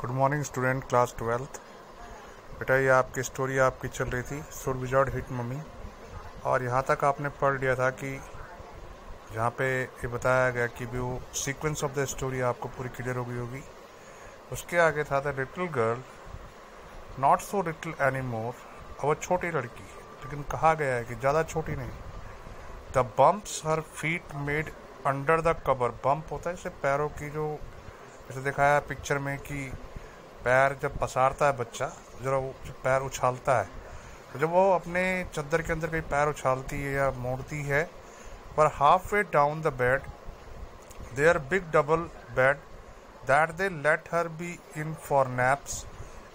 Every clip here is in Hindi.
Good morning student class 12th। बेटा ये आपकी स्टोरी आपकी चल रही थी शुड विजार्ड हिट मम्मी, और यहाँ तक आपने पढ़ लिया था कि जहाँ पे ये बताया गया कि भी वो सीक्वेंस ऑफ द स्टोरी आपको पूरी क्लियर हो गई होगी। उसके आगे था the little girl not so little any more, और वो छोटी लड़की, लेकिन कहा गया है कि ज़्यादा छोटी नहीं। The bumps her feet made under the cover, bump होता है जैसे पैरों की, जो जैसे दिखाया है पिक्चर में कि पैर जब पसारता है बच्चा, जरा वो पैर उछालता है, तो जब वो अपने चद्दर के अंदर कहीं पैर उछालती है या मोड़ती है, पर half way down the bed their big double bed that they let her be in for naps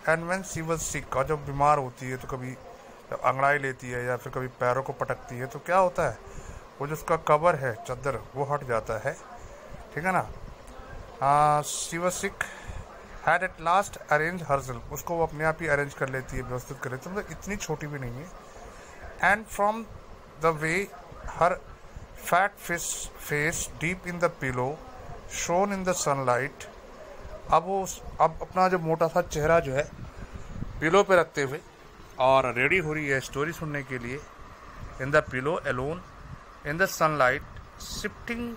and when she was sick, और जब बीमार होती है तो कभी अंगड़ाई लेती है या फिर कभी पैरों को पटकती है, तो क्या होता है वो जो उसका कवर है चद्दर वो हट जाता है, ठीक है ना। She was sick had at last arrange herself, उसको वो अपने आप ही अरेंज कर लेती है, व्यवस्थित कर लेती है, मतलब इतनी छोटी भी नहीं है। And from the way her fat face deep in the pillow shown in the sunlight, अब अपना जो मोटा सा चेहरा जो है पिलो पे रखते हुए और रेडी हो रही है स्टोरी सुनने के लिए। In the pillow alone in the sunlight shifting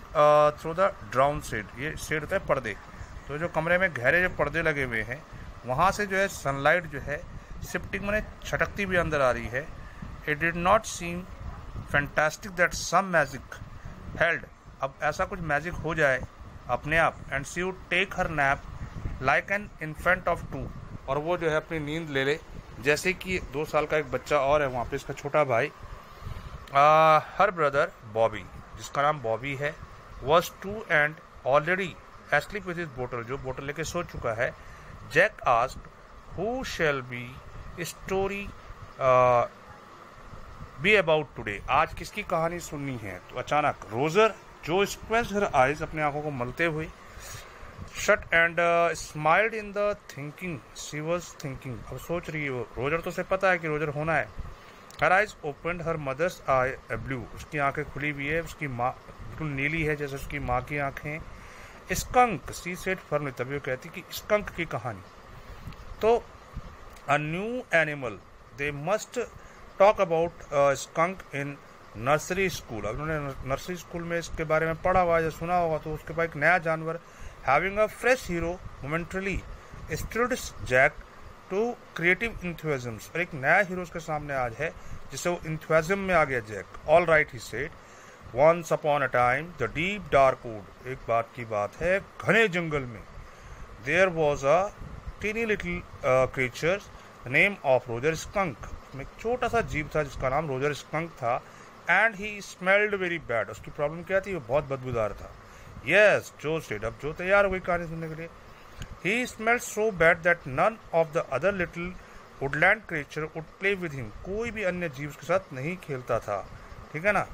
through the drawn shade, ये शेड होता है पर्दे, तो जो कमरे में गहरे जो पर्दे लगे हुए हैं वहाँ से जो है सनलाइट जो है शिफ्टिंग मैंने छटकती भी अंदर आ रही है। It did not seem fantastic that some magic held, अब ऐसा कुछ मैजिक हो जाए अपने आप, and she would take her nap like an infant of 2, और वो जो है अपनी नींद ले ले जैसे कि 2 साल का एक बच्चा और है वहाँ पे, इसका छोटा भाई। हर ब्रदर बॉबी, जिसका नाम बॉबी है, was two and already asleep with his bottle, जो बोतल लेके सो चुका है। Jack asked who shall be story be about today, आज किसकी कहानी सुननी है। तो अचानक रोजर, जो स्क्वेंस्ड हर आइज, अपने आंखों को मलते हुए, shut and smiled in the thinking she was thinking, अब सोच रही है वो, रोजर तो उसे पता है कि रोजर होना है। Her eyes opened her mother's आई ब्लू, उसकी आंखें खुली हुई है, उसकी माँ बिल्कुल नीली है जैसे उसकी माँ की आंखें। स्कंक सी सेड फर्मली, तभी वो कहती कि स्कंक की कहानी, तो a new animal they must talk about skunk in nursery school, अब उन्होंने नर्सरी स्कूल में इसके बारे में पढ़ा हुआ या सुना होगा, तो उसके बाद एक नया जानवर, having a fresh hero momentarily stirred Jack to creative enthusiasm, और एक नया हीरो उसके सामने आज है जिससे वो इंथुजिज्म में आ गया Jack. All right he said, once upon a time the deep dark wood, एक बात की बात है घने जंगल में, there was a tiny little creature name of Roger Skunk, एक छोटा सा जीव था जिसका नाम रोजर स्कंक था। And he smelled very bad, उसकी प्रॉब्लम क्या थी, वो बहुत बदबूदार था। यस जो सेड, अब जो तैयार हो गई कहानी सुनने के लिए। He smelled so bad that none of the other little woodland creature would play with him, कोई भी अन्य जीव उसके साथ नहीं खेलता था, ठीक है ना।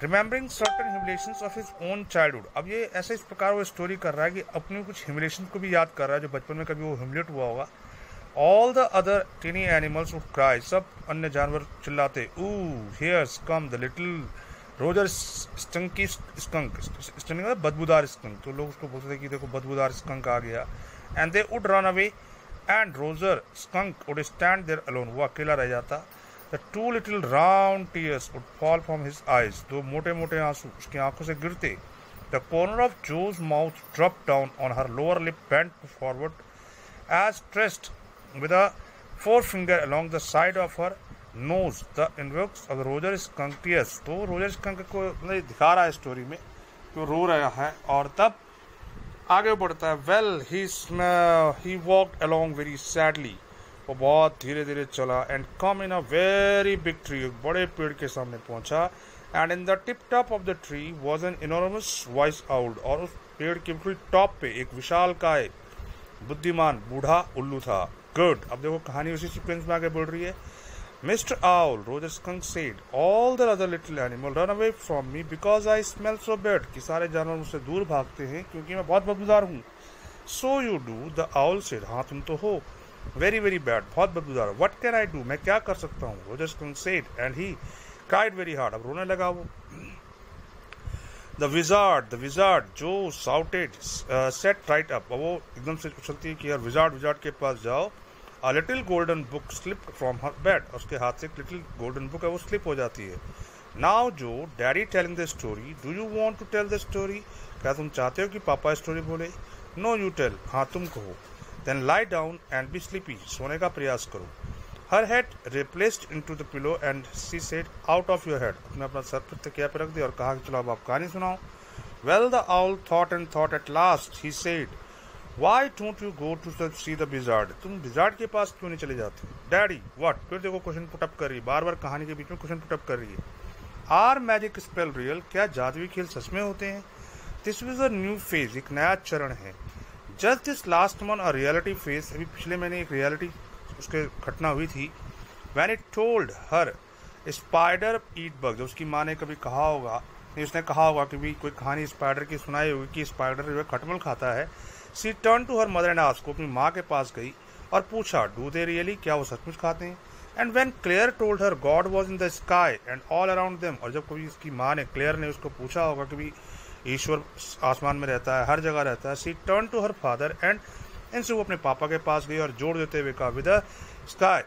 Remembering certain humiliations of his own childhood, अब ये ऐसे इस प्रकार वो स्टोरी कर रहा है कि अपनी कुछ ह्यूमिलेशन को भी याद कर रहा है जो बचपन में कभी वो ह्यूमिलेट हुआ होगा। All the other tiny animals would cry, सब अन्य जानवर चिल्लाते, oh here's come the little Roger stinky skunk, stunk बदबूदार स्कंक, तो लोग उसको बोलते थे कि देखो बदबूदार स्कंक आ गया। And they would run away and Roger Skunk would stand there alone, वो अकेला रह जाता। The 2 little round tears would fall from his eyes, दो मोटे मोटे आंसू उसकी आंखों से गिरते। The corner of Joe's mouth dropped down on her lower lip, bent forward as pressed with a forefinger along the side of her nose the invokes of Roger Skunk tears, तो रोजर स्कंक को दिखा रहा है स्टोरी में कि वो रो रहा है, और तब आगे बढ़ता है। Well, he walked along very sadly, वो बहुत धीरे धीरे चला। And come in a very big tree, एक बड़े पेड़ के सामने पहुंचा। And in the tip top of the tree was an enormous vice owl, और उस पेड़ के बिल्कुल टॉप पे एक विशाल काय बुद्धिमान बूढ़ा उल्लू था। गुड, अब देखो कहानी उसी सीक्वेंस में आगे बढ़ रही है। Mister owl, Roger skunk said, all the other little animal run away from me because I smell so bad, कि सारे जानवर मुझसे दूर भागते हैं क्योंकि मैं बहुत बदबूदार हूँ। So you do, the owl said, हाँ तुम तो हो, वेरी वेरी बैड, बहुत बदबूदार। व्हाट कैन आई डू, मैं क्या कर सकता हूँ, Roger skunk said, and he cried very hard, अब रोने लगा वो। द विजार्ड जो साउटेड सेट राइट अप, वो एकदम से उछलती है कि यार विजार्ड विजार्ड के पास जाओ। A little golden book slipped from her bed, उसके हाथ से एक लिटिल गोल्डन बुक है वो स्लिप हो जाती है। Now Jo daddy telling the story, do you want to tell the story, क्या तुम चाहते हो कि पापा स्टोरी बोले? नो यू टेल, हाँ तुम कहो। Then lie down and be sleepy, सोने का प्रयास करो। Her head replaced into the pillow and she said out of your head, अपने अपना सर पर तकिया पर रख दिया और कहा कि चलो अब आप कहानी सुनाओ। Well the owl thought and thought at last he said why don't you go to see the wizard, तुम विजार्ड के पास क्यों नहीं चले जाते? डैडी व्हाट, फिर देखो क्वेश्चन पुटअप कर रही है, बार बार कहानी के बीच में क्वेश्चन पुटअप कर रही है। आर मैजिक स्पेल रियल, क्या जादुई खेल सच में होते हैं? This was a new phase, एक नया चरण है। Just this last month a reality phase, अभी पिछले महीने एक रियलिटी उसके घटना हुई थी। When it told her spider eat bug, जब उसकी माँ ने कभी कहा होगा, उसने कहा होगा कि भी कोई कहानी स्पाइडर की सुनाई होगी कि स्पाइडर जो है खटमल खाता है। She turn to her mother and asked, अपनी माँ के पास गई और पूछा डू दे रियली, क्या वो सचमुच खाते हैं? And when Claire told her God was in the sky and all around them, और जब कभी उसकी माँ ने क्लेयर ने उसको पूछा होगा कि भी ईश्वर आसमान में रहता है, हर जगह रहता है। She turn to her father and इनसे वो अपने पापा के पास गई और जोड़ देते हुए कहा with sky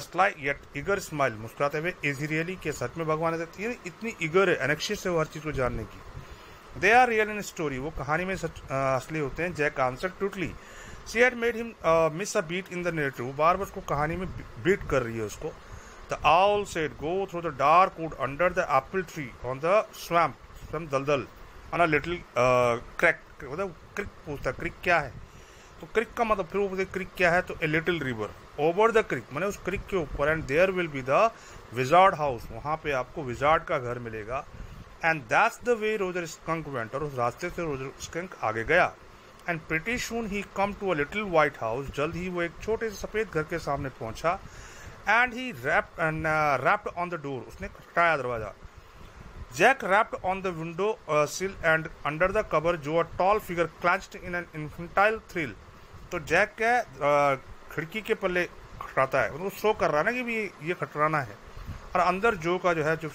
slight yet eager smile, मुस्कुराते हुए इज ही रियली, के सच में भगवान है? इतनी ईगर है, एनेक्शियस है वो हर चीज को जानने की। They are real in story, वो कहानी में सच असली होते हैं। Jack answer tautly, she had made him miss a beat in the narrative, वो बार बार उसको कहानी में बीट कर रही है उसको। The owl said go through the dark would under the Apple tree on the swamp, from दलदल ऑन अ लिटिल क्रैक, मतलब क्रिक पूछता क्रिक क्या है, तो क्रिक का मतलब फिर वो बोलते क्रिक क्या है, तो a little river over the creek, मैंने उस क्रिक के ऊपर, and there will be the wizard house, वहां पे आपको विजार्ड का घर मिलेगा। And that's the way Roger skunk went, और उस रास्ते से रोजर स्कंक आगे गया। And pretty soon he come to a little white house, जल्द ही वो एक छोटे से सफेद घर के सामने पहुंचा। And he rapped on the door, उसने खटखटाया दरवाजा। Jack rapped on the window sill and under the cover Jo a tall figure clutched in an infantile thrill, तो जैक क्या खिड़की के पल्ले खटराता है, वो शो कर रहा है ना कि भी ये खटराना है, और अंदर जो का जो है जो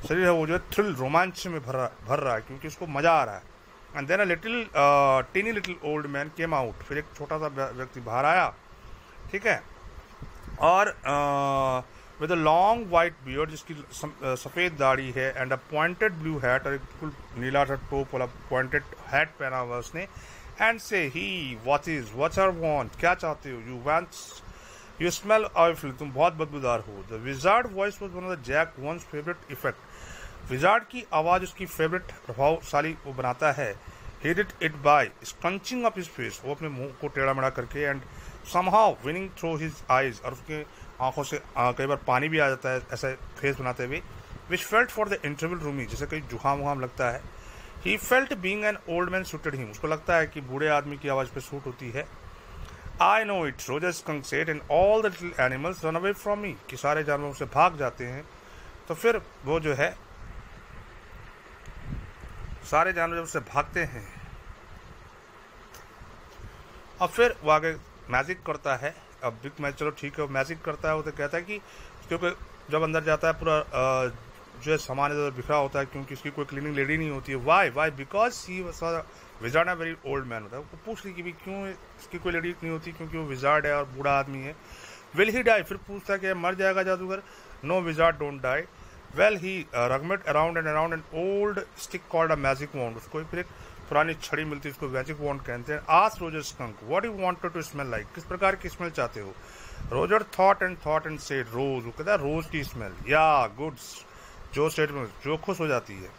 शरीर है वो जो है थ्रिल रोमांच में भर रहा है, क्योंकि उसको मजा आ रहा है। And then a little tiny little old man came out, फिर एक छोटा सा व्यक्ति बाहर आया, ठीक है, और with a long white beard, जिसकी सफेद दाढ़ी है, and a pointed blue hat, और एक बिल्कुल नीला सा टोप वाला पॉइंटेड हैट पहना हुआ उसने। एंड से ही व्हाट्स आर वांट, क्या चाहते हो? यू स्मेल ऑयफुल, तुम बहुत बदबूदार हो। The wizard voice was one of the Jack once favourite effect, wizard की आवाज उसकी फेवरेट प्रभावशाली वो बनाता है। He did it by scrunching up his face, वो अपने मुंह को टेढ़ा मेढ़ा करके, and somehow winning through his eyes, और उसके आंखों से कई बार पानी भी आ जाता है ऐसा फेस बनाते हुए। Which felt for the interval rheumy, जैसे कहीं जुकाम वुकाम लगता है। He felt being an old man suited him, उसको लगता है कि बूढ़े आदमी की आवाज पे सूट होती है। I know it, Roger skunk said, and all the little animals run away from me, कि सारे जानवर से भाग जाते हैं। तो फिर वो जो है सारे जानवर उससे भागते हैं, और फिर वो आगे मैजिक करता है। अब बिग मैच चलो ठीक है, वो मैजिक करता है, वो तो कहता है कि क्योंकि जब अंदर जाता है पूरा जो है सामान इधर बिखरा होता है, क्योंकि उसकी कोई क्लीनिंग लेडी नहीं होती है। वाई बिकॉज ही विजार्ड है, वेरी ओल्ड मैन होता है। वो पूछ रही कि भी क्यों इसकी कोई लेडी नहीं होती, क्योंकि वो विजार्ड है और बूढ़ा आदमी है। विल ही डाई, फिर पूछता है कि मर जाएगा जादूगर? No wizard don't die. Well he rummaged around an old stick called a magic wand, उसको फिर एक पुरानी छड़ी मिलती है, उसको मैजिक वॉन्ड कहते हैं। Ask Roger Skunk what you wanted to smell like, किस प्रकार की स्मेल चाहते हो? Roger thought and said rose, वो कहता है रोज की स्मेल, या गुड्स, जो स्टेटमेंट जो खुश हो जाती है।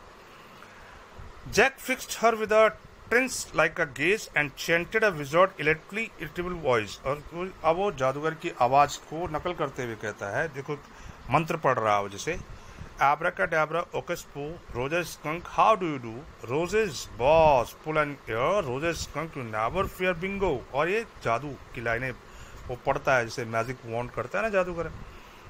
Jack fixed her with a tense like a gaze and chanted a wizard irritable voice, और अब वो जादूगर की आवाज को नकल करते हुए कहता है, देखो मंत्र पढ़ रहा हो जैसे, Abracadabra, Okespo, Roger Skunk, how do you do? Roses, boss, pull an ear, Roger Skunk, you never fear bingo। और ये जादू की लाइनें वो पढ़ता है जैसे मैजिक वॉन्ड करता है ना जादूगर,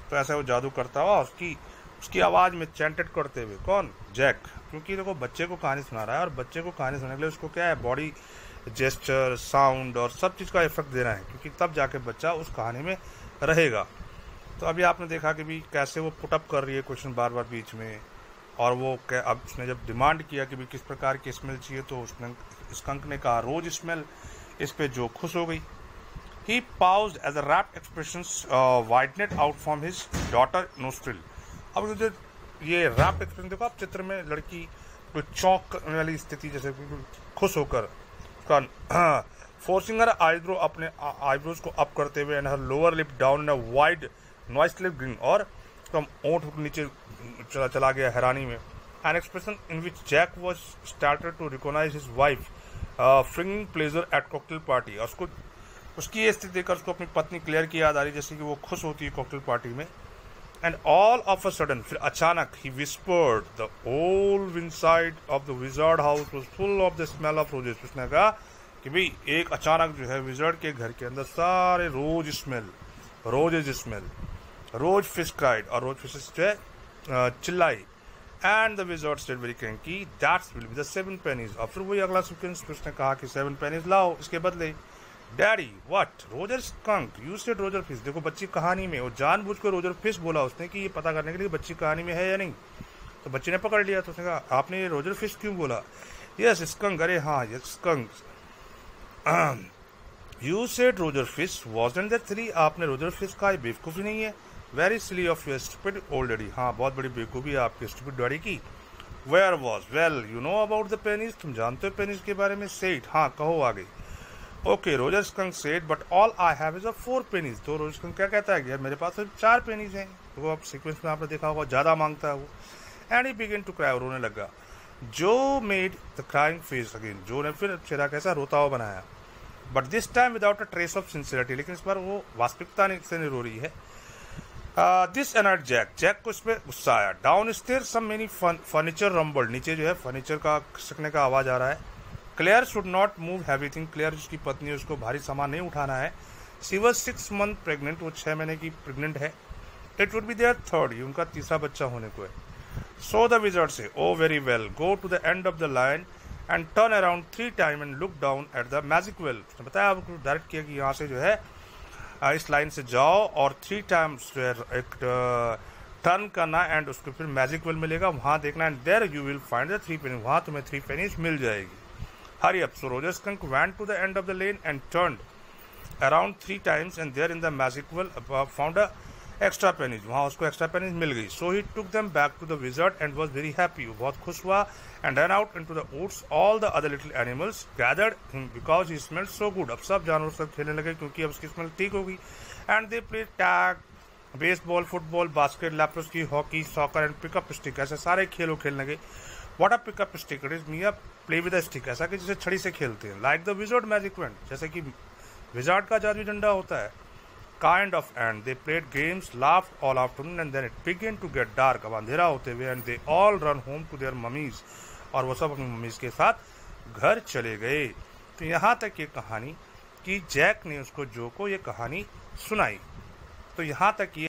तो ऐसा वो जादू करता हुआ उसकी आवाज़ में चैंटेड करते हुए। कौन? जैक, क्योंकि देखो बच्चे को कहानी सुना रहा है, और बच्चे को कहानी सुनने के लिए उसको क्या है, बॉडी जेस्चर, साउंड और सब चीज़ का इफेक्ट देना है, क्योंकि तब जाके बच्चा उस कहानी में रहेगा। तो अभी आपने देखा कि भी कैसे वो पुटअप कर रही है क्वेश्चन बार बार बीच में, और वो अब उसने जब डिमांड किया कि भाई किस प्रकार की स्मेल चाहिए, तो उसने स्कंक ने कहा रोज स्मेल। इस पे जो खुश हो गई। He paused as a rapt expressions widened out from his daughter nostril. अब जो ये रैप्ट एक्सप्रेशन देखो आप चित्र में, लड़की कोई चौंक करने वाली स्थिति, जैसे खुश होकर फोर्सिंग हर आईब्रो, अपने आईब्रोज को अप करते हुए, and her lower lip down in a wide noiseless grin, और कम ओंठ नीचे चला गया हैरानी में। An expression in which Jack was started to recognise his wife fringing pleasure at cocktail party. और उसकी ये स्थिति देखकर उसको अपनी पत्नी क्लियर की याद आ रही, जैसे कि वो खुश होती है कॉकटेल पार्टी में। And all of a sudden, फिर अचानक, he whispered the whole inside of the wizard house was full of the smell of roses. उसने कहा कि भाई एक अचानक जो है विजार्ड के घर के अंदर सारे rose smell, roses smell. Rose fish cried, और रोज फिश जो है चिल्लाई। And the wizard stayed very cranky, that's will be the 7 pennies। और फिर वही अगला सीक्वेंस, उसने कहा कि 7 pennies लाओ इसके बदले। Daddy what, Roger skunk, you said Roger fish. देखो बच्ची कहानी में वो जानबूझकर रोजर फिश बोला उसने, कि ये पता करने के लिए बच्ची कहानी में है या नहीं। तो बच्ची ने पकड़ लिया, तो उसने कहा आपने ये रोजर फिश क्यों बोला। यस स्कंक, अरे हाँ ये skunk. You said Roger fish, wasn't that silly, आपने रोजर फिश कहा, ये बेवकूफ़ी नहीं है। Very silly of your stupid old daddy, हाँ बहुत बड़ी बेवकूफ़ी है आपके स्टूपिड डैडी की। Where was, well you know about the pennies, तुम जानते हो पेनीज के बारे में। सेट, हाँ कहो आगे। Okay, Roger skunk said but all I have is a 4 pennies। तो रोजर स्कंक क्या कहता है कि यार मेरे पास सिर्फ 4 pennies हैं। तो वो अब सीक्वेंस में आपने देखा होगा ज़्यादा मांगता है वो। And he begin to cry, रोने लगा। Jo made the crying face again, Jo ने फिर चेहरा कैसा रोता हुआ बनाया, but this time without a trace of sincerity, लेकिन इस बार वो वास्तविकता से नहीं रो रही है। दिस एनर्ड जैक, जैक को इस पर गुस्सा आया। डाउन स्टेयर सम मेनी फर्नीचर रंबल्ड, नीचे जो है फर्नीचर का खिसकने का आवाज आ रहा है। Claire should not move heavy thing, Claire जिसकी पत्नी है उसको भारी सामान नहीं उठाना है। शी वॉज 6 months प्रेग्नेंट, वो 6 महीने की प्रेग्नेंट है। It would be there 3rd, ये उनका तीसरा बच्चा होने को है। सो द विजार्ड से, oh very well, go to the end of the line and turn around 3 times and look down at the magic well. उसने बताया, आपको डायरेक्ट किया कि यहाँ से जो है इस लाइन से जाओ और 3 times जो है एक टर्न करना, एंड उसको फिर मैजिक वेल मिलेगा, वहाँ देखना, and there you will find the 3 pennies, वहाँ तुम्हें 3 pennies मिल जाएगी। Hurry up. So Roger Skunk went to the end of the lane and turned around 3 times, and there in the magic well found a extra pennies. वहाँ उसको extra pennies मिल गई। So he took them back to the wizard and was very happy. वो बहुत खुश हुआ and ran out into the woods. All the other little animals gathered him because he smelled so good. अब सब जानवर सब खेलने लगे क्योंकि अब उसकी स्मेल ठीक होगी। And they played tag, baseball, football, basket, lacrosse, hockey, soccer and pick up stick. ऐसे सारे खेल खेलने लगे। What a pick up stick? It is mere play with a stick. ऐसा कि जैसे छड़ी से खेलते हैं। Like the wizard magic wand, जैसे कि विजार्ड का जादुई डंडा होता है। Kind of, and they played games, laughed all afternoon, and then it began to get dark. अब अंधेरा होते हुए, and they all run home to their mummies. और वो सब अपनी मम्मीज के साथ घर चले गए। तो यहाँ तक ये कहानी कि जैक ने उसको जो को ये कहानी सुनाई। तो यहाँ तक ये